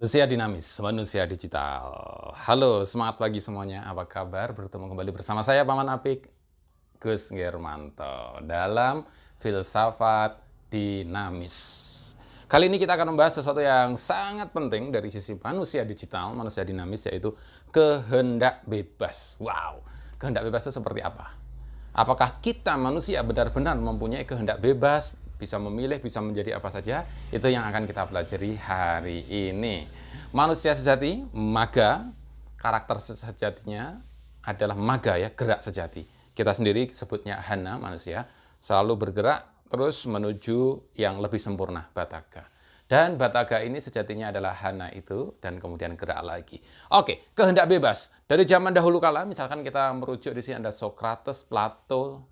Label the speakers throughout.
Speaker 1: Manusia dinamis, manusia digital. Halo, semangat pagi semuanya. Apa kabar? Bertemu kembali bersama saya, Paman Apik, Gus Germanto, dalam Filsafat Dinamis. Kali ini kita akan membahas sesuatu yang sangat penting dari sisi manusia digital, manusia dinamis, yaitu kehendak bebas. Wow, kehendak bebas itu seperti apa? Apakah kita manusia benar-benar mempunyai kehendak bebas, bisa memilih, bisa menjadi apa saja? Itu yang akan kita pelajari hari ini. Manusia sejati, maga, karakter sejatinya adalah maga ya, gerak sejati. Kita sendiri sebutnya hana, manusia, selalu bergerak terus menuju yang lebih sempurna, bataga. Dan bataga ini sejatinya adalah hana itu, dan kemudian gerak lagi. Oke, kehendak bebas. Dari zaman dahulu kala, misalkan kita merujuk di sini ada Socrates, Plato,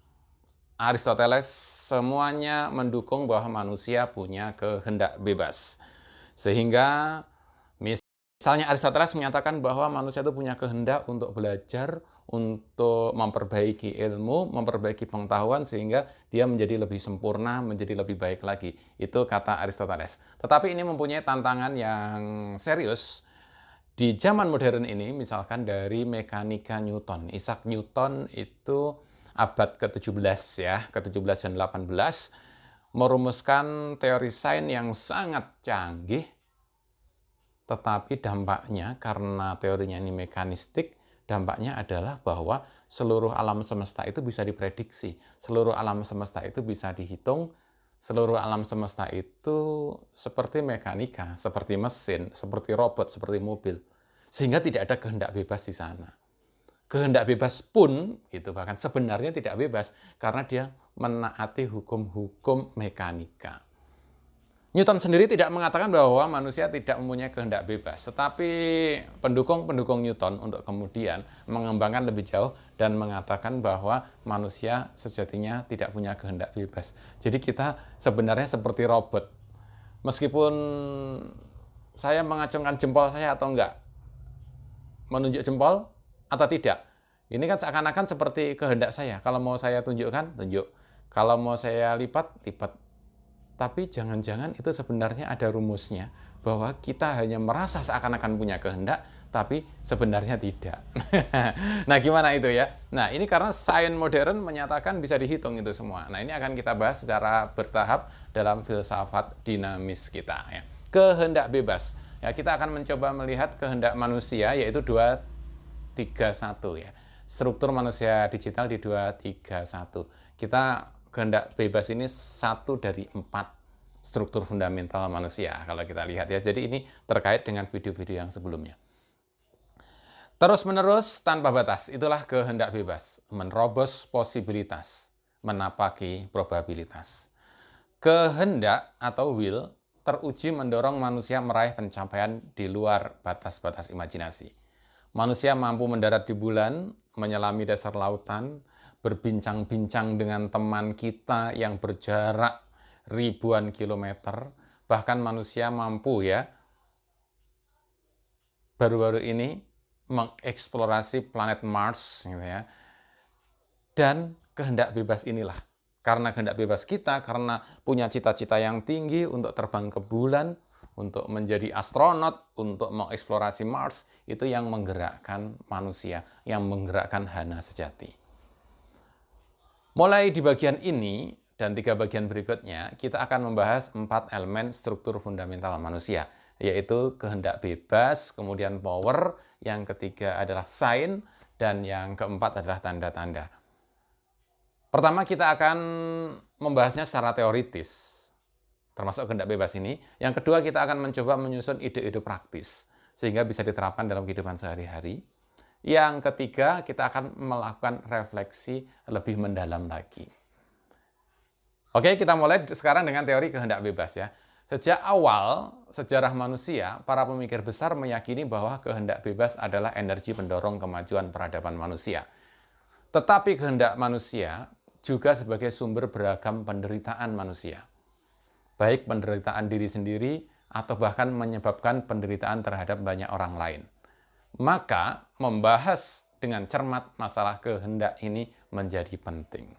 Speaker 1: Aristoteles, semuanya mendukung bahwa manusia punya kehendak bebas. Sehingga misalnya Aristoteles menyatakan bahwa manusia itu punya kehendak untuk belajar, untuk memperbaiki ilmu, memperbaiki pengetahuan sehingga dia menjadi lebih sempurna, menjadi lebih baik lagi. Itu kata Aristoteles. Tetapi ini mempunyai tantangan yang serius di zaman modern ini, misalkan dari mekanika Newton. Isaac Newton itu abad ke-17 ya, ke-17 dan 18 merumuskan teori sains yang sangat canggih, tetapi dampaknya karena teorinya ini mekanistik, dampaknya adalah bahwa seluruh alam semesta itu bisa diprediksi, seluruh alam semesta itu bisa dihitung, seluruh alam semesta itu seperti mekanika, seperti mesin, seperti robot, seperti mobil. Sehingga tidak ada kehendak bebas di sana. Kehendak bebas pun, gitu, bahkan sebenarnya tidak bebas, karena dia menaati hukum-hukum mekanika. Newton sendiri tidak mengatakan bahwa manusia tidak mempunyai kehendak bebas, tetapi pendukung-pendukung Newton untuk kemudian mengembangkan lebih jauh dan mengatakan bahwa manusia sejatinya tidak punya kehendak bebas. Jadi kita sebenarnya seperti robot. Meskipun saya mengacungkan jempol saya atau enggak, menunjuk jempol atau tidak, ini kan seakan-akan seperti kehendak saya. Kalau mau saya tunjukkan, tunjuk. Kalau mau saya lipat, lipat. Tapi jangan-jangan itu sebenarnya ada rumusnya, bahwa kita hanya merasa seakan-akan punya kehendak, tapi sebenarnya tidak. Nah, gimana itu ya? Nah, ini karena sains modern menyatakan bisa dihitung itu semua. Nah, ini akan kita bahas secara bertahap dalam filsafat dinamis kita ya. Kehendak bebas. Ya, kita akan mencoba melihat kehendak manusia, yaitu 2, 3, 1 ya. Struktur manusia digital di 2, 3, 1. Kita kehendak bebas ini 1 dari 4 struktur fundamental manusia kalau kita lihat ya. Jadi ini terkait dengan video-video yang sebelumnya. Terus-menerus tanpa batas, itulah kehendak bebas. Menerobos posibilitas, menapaki probabilitas. Kehendak atau will teruji mendorong manusia meraih pencapaian di luar batas-batas imajinasi. Manusia mampu mendarat di bulan, menyelami dasar lautan, berbincang-bincang dengan teman kita yang berjarak ribuan kilometer. Bahkan manusia mampu ya, baru-baru ini mengeksplorasi planet Mars gitu ya. Dan kehendak bebas inilah, karena kehendak bebas kita, karena punya cita-cita yang tinggi untuk terbang ke bulan, untuk menjadi astronot, untuk mengeksplorasi Mars, itu yang menggerakkan manusia, yang menggerakkan hana sejati. Mulai di bagian ini dan 3 bagian berikutnya, kita akan membahas 4 elemen struktur fundamental manusia, yaitu kehendak bebas, kemudian power, yang ketiga adalah sign, dan yang keempat adalah tanda-tanda. Pertama, kita akan membahasnya secara teoritis, termasuk kehendak bebas ini. Yang kedua, kita akan mencoba menyusun ide-ide praktis, sehingga bisa diterapkan dalam kehidupan sehari-hari. Yang ketiga, kita akan melakukan refleksi lebih mendalam lagi. Oke, kita mulai sekarang dengan teori kehendak bebas ya. Sejak awal sejarah manusia, para pemikir besar meyakini bahwa kehendak bebas adalah energi pendorong kemajuan peradaban manusia. Tetapi kehendak manusia juga sebagai sumber beragam penderitaan manusia. Baik penderitaan diri sendiri atau bahkan menyebabkan penderitaan terhadap banyak orang lain. Maka membahas dengan cermat masalah kehendak ini menjadi penting.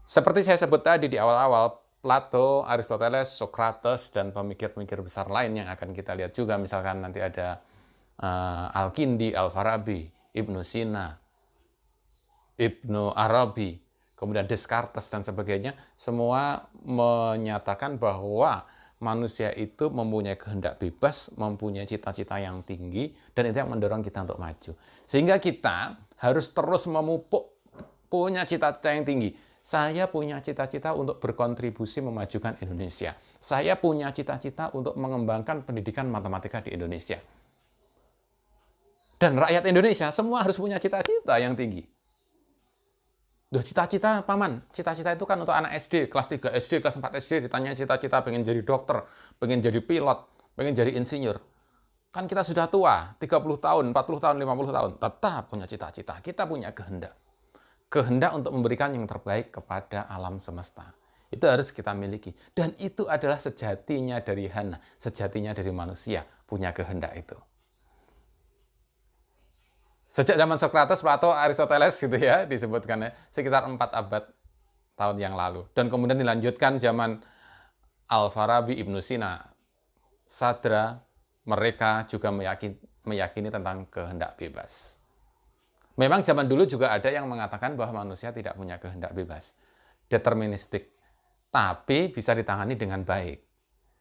Speaker 1: Seperti saya sebut tadi di awal-awal, Plato, Aristoteles, Socrates, dan pemikir-pemikir besar lain yang akan kita lihat juga. Misalkan nanti ada Al-Kindi, Al-Farabi, Ibnu Sina, Ibnu Arabi, kemudian Descartes dan sebagainya, semua menyatakan bahwa manusia itu mempunyai kehendak bebas, mempunyai cita-cita yang tinggi, dan itu yang mendorong kita untuk maju. Sehingga kita harus terus memupuk punya cita-cita yang tinggi. Saya punya cita-cita untuk berkontribusi memajukan Indonesia. Saya punya cita-cita untuk mengembangkan pendidikan matematika di Indonesia. Dan rakyat Indonesia semua harus punya cita-cita yang tinggi. Duh, cita-cita, Paman. Cita-cita itu kan untuk anak SD, kelas 3 SD, kelas 4 SD, ditanya cita-cita pengen jadi dokter, pengen jadi pilot, pengen jadi insinyur. Kan kita sudah tua, 30 tahun, 40 tahun, 50 tahun. Tetap punya cita-cita. Kita punya kehendak. Kehendak untuk memberikan yang terbaik kepada alam semesta. Itu harus kita miliki. Dan itu adalah sejatinya dari Hana, sejatinya dari manusia, punya kehendak itu. Sejak zaman Socrates, Plato, Aristoteles gitu ya, disebutkan sekitar 4 abad tahun yang lalu. Dan kemudian dilanjutkan zaman Al-Farabi, Ibnu Sina, Sadra, mereka juga meyakini tentang kehendak bebas. Memang zaman dulu juga ada yang mengatakan bahwa manusia tidak punya kehendak bebas, deterministik, tapi bisa ditangani dengan baik.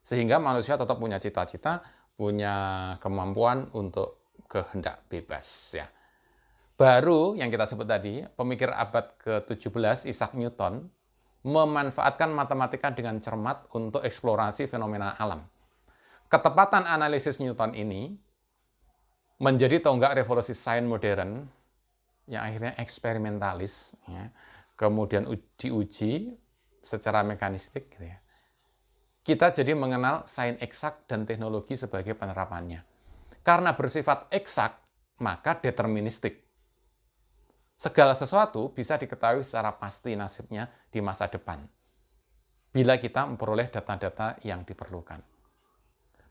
Speaker 1: Sehingga manusia tetap punya cita-cita, punya kemampuan untuk kehendak bebas ya. Baru yang kita sebut tadi, pemikir abad ke-17 Isaac Newton memanfaatkan matematika dengan cermat untuk eksplorasi fenomena alam. Ketepatan analisis Newton ini menjadi tonggak revolusi sains modern yang akhirnya eksperimentalis, ya, kemudian diuji secara mekanistik. Gitu ya. Kita jadi mengenal sains eksak dan teknologi sebagai penerapannya. Karena bersifat eksak, maka deterministik. Segala sesuatu bisa diketahui secara pasti nasibnya di masa depan, bila kita memperoleh data-data yang diperlukan.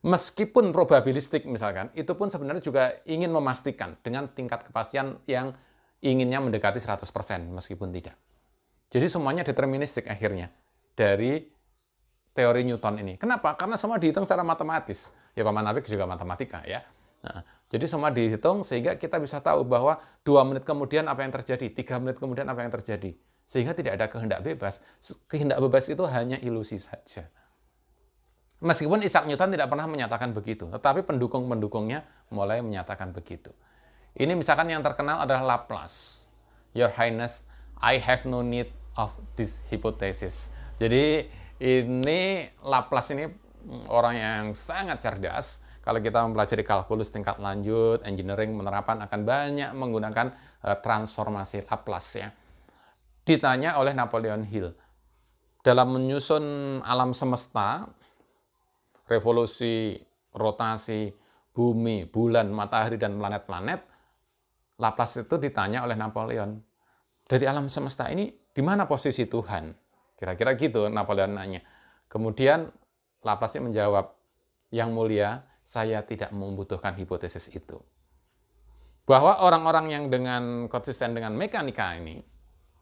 Speaker 1: Meskipun probabilistik misalkan, itu pun sebenarnya juga ingin memastikan dengan tingkat kepastian yang inginnya mendekati 100%, meskipun tidak. Jadi semuanya deterministik akhirnya dari teori Newton ini. Kenapa? Karena semua dihitung secara matematis. Ya, Paman Apik juga matematika ya. Nah, jadi semua dihitung sehingga kita bisa tahu bahwa 2 menit kemudian apa yang terjadi, 3 menit kemudian apa yang terjadi. Sehingga tidak ada kehendak bebas. Kehendak bebas itu hanya ilusi saja. Meskipun Isaac Newton tidak pernah menyatakan begitu, tetapi pendukung-pendukungnya mulai menyatakan begitu. Ini misalkan yang terkenal adalah Laplace. Your Highness, I have no need of this hypothesis. Jadi ini Laplace ini orang yang sangat cerdas. Kalau kita mempelajari kalkulus tingkat lanjut, engineering, penerapan akan banyak menggunakan transformasi Laplace ya. Ditanya oleh Napoleon Hill, dalam menyusun alam semesta, revolusi, rotasi, bumi, bulan, matahari, dan planet-planet, Laplace itu ditanya oleh Napoleon, dari alam semesta ini, di mana posisi Tuhan? Kira-kira gitu Napoleon nanya. Kemudian Laplace menjawab, yang mulia, saya tidak membutuhkan hipotesis itu. Bahwa orang-orang yang dengan konsisten dengan mekanika ini,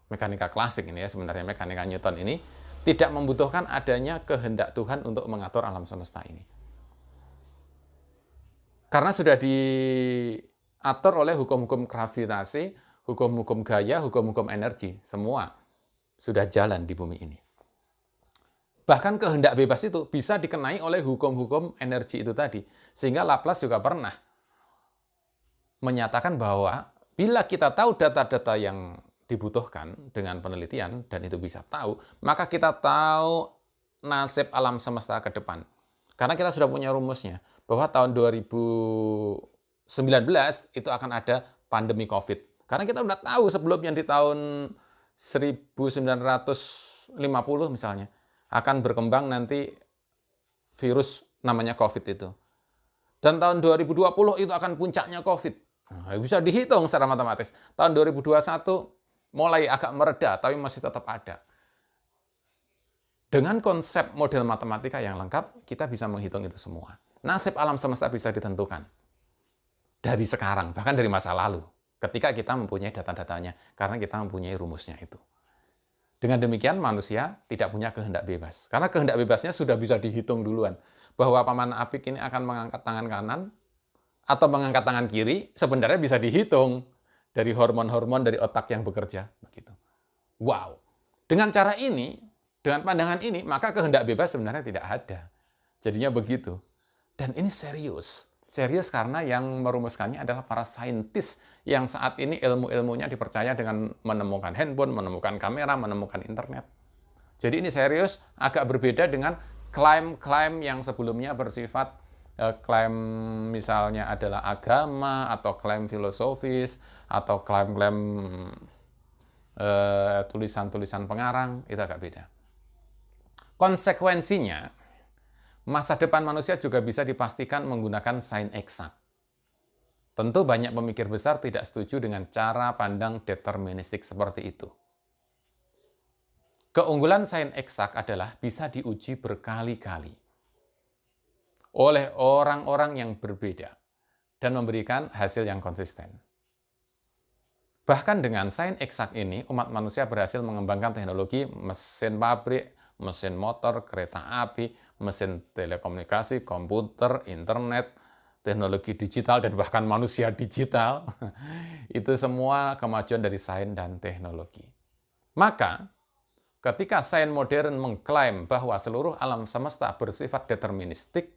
Speaker 1: mekanika klasik ini ya, sebenarnya mekanika Newton ini, tidak membutuhkan adanya kehendak Tuhan untuk mengatur alam semesta ini. Karena sudah diatur oleh hukum-hukum gravitasi, hukum-hukum gaya, hukum-hukum energi, semua sudah jalan di bumi ini. Bahkan kehendak bebas itu bisa dikenai oleh hukum-hukum energi itu tadi. Sehingga Laplace juga pernah menyatakan bahwa bila kita tahu data-data yang dibutuhkan dengan penelitian, dan itu bisa tahu, maka kita tahu nasib alam semesta ke depan. Karena kita sudah punya rumusnya, bahwa tahun 2019 itu akan ada pandemi COVID. Karena kita sudah tahu sebelumnya di tahun 1950 misalnya, akan berkembang nanti virus namanya COVID itu. Dan tahun 2020 itu akan puncaknya COVID. Nah, bisa dihitung secara matematis. Tahun 2021 mulai agak mereda, tapi masih tetap ada. Dengan konsep model matematika yang lengkap, kita bisa menghitung itu semua. Nasib alam semesta bisa ditentukan. Dari sekarang, bahkan dari masa lalu. Ketika kita mempunyai data-datanya. Karena kita mempunyai rumusnya itu. Dengan demikian manusia tidak punya kehendak bebas. Karena kehendak bebasnya sudah bisa dihitung duluan. Bahwa Paman Apik ini akan mengangkat tangan kanan atau mengangkat tangan kiri, sebenarnya bisa dihitung dari hormon-hormon dari otak yang bekerja. Begitu. Wow. Dengan cara ini, dengan pandangan ini, maka kehendak bebas sebenarnya tidak ada. Jadinya begitu. Dan ini serius. Serius karena yang merumuskannya adalah para saintis yang saat ini ilmu-ilmunya dipercaya dengan menemukan handphone, menemukan kamera, menemukan internet. Jadi ini serius, agak berbeda dengan klaim-klaim yang sebelumnya bersifat klaim misalnya adalah agama, atau klaim filosofis, atau klaim-klaim tulisan-tulisan pengarang, itu agak beda. Konsekuensinya, masa depan manusia juga bisa dipastikan menggunakan sains eksak. Tentu banyak pemikir besar tidak setuju dengan cara pandang deterministik seperti itu. Keunggulan sains eksak adalah bisa diuji berkali-kali oleh orang-orang yang berbeda dan memberikan hasil yang konsisten. Bahkan dengan sains eksak ini, umat manusia berhasil mengembangkan teknologi mesin pabrik, mesin motor, kereta api, mesin telekomunikasi, komputer, internet, teknologi digital, dan bahkan manusia digital. Itu semua kemajuan dari sains dan teknologi. Maka, ketika sains modern mengklaim bahwa seluruh alam semesta bersifat deterministik,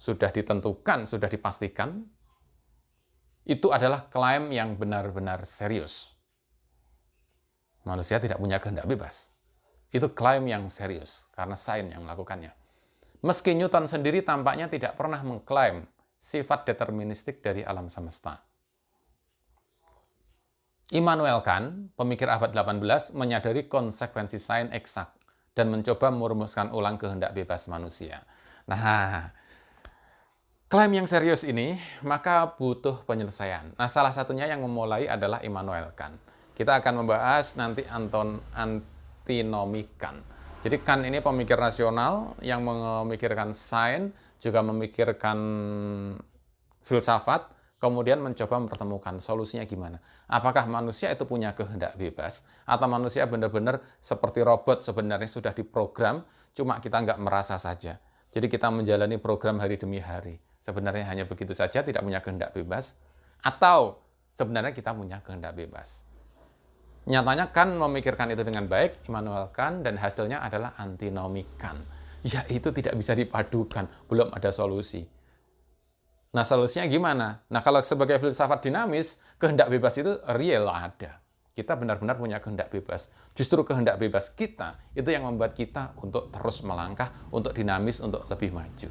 Speaker 1: sudah ditentukan, sudah dipastikan, itu adalah klaim yang benar-benar serius. Manusia tidak punya kehendak bebas. Itu klaim yang serius, karena sains yang melakukannya. Meski Newton sendiri tampaknya tidak pernah mengklaim sifat deterministik dari alam semesta. Immanuel Kant, pemikir abad 18, menyadari konsekuensi sains eksak dan mencoba merumuskan ulang kehendak bebas manusia. Nah, klaim yang serius ini maka butuh penyelesaian. Nah, salah satunya yang memulai adalah Immanuel Kant. Kita akan membahas nanti antinomik Kant. Jadi Kant ini pemikir rasional yang memikirkan sains, juga memikirkan filsafat, kemudian mencoba mempertemukan solusinya gimana. Apakah manusia itu punya kehendak bebas, atau manusia benar-benar seperti robot sebenarnya sudah diprogram, cuma kita nggak merasa saja. Jadi kita menjalani program hari demi hari. Sebenarnya hanya begitu saja, tidak punya kehendak bebas, atau sebenarnya kita punya kehendak bebas. Nyatanya Kant memikirkan itu dengan baik, Immanuel Kant, dan hasilnya adalah antinomik Kant. Yaitu tidak bisa dipadukan, belum ada solusi. Nah, solusinya gimana? Nah, kalau sebagai filsafat dinamis, kehendak bebas itu real ada. Kita benar-benar punya kehendak bebas. Justru kehendak bebas kita, itu yang membuat kita untuk terus melangkah, untuk dinamis, untuk lebih maju.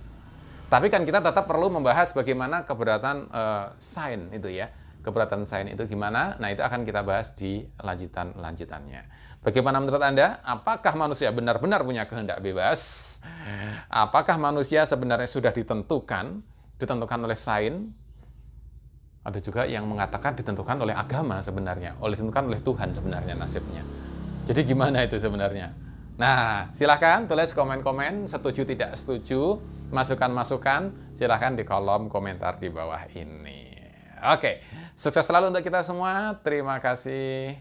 Speaker 1: Tapi kan kita tetap perlu membahas bagaimana keberatan sains itu ya. Keberatan sains itu gimana? Nah, itu akan kita bahas di lanjutannya. Bagaimana menurut Anda? Apakah manusia benar-benar punya kehendak bebas? Apakah manusia sebenarnya sudah ditentukan oleh sains? Ada juga yang mengatakan ditentukan oleh agama sebenarnya, ditentukan oleh Tuhan sebenarnya nasibnya. Jadi gimana itu sebenarnya? Nah, silakan tulis komen-komen, setuju tidak setuju, masukan-masukan, silakan di kolom komentar di bawah ini. Oke, sukses selalu untuk kita semua. Terima kasih.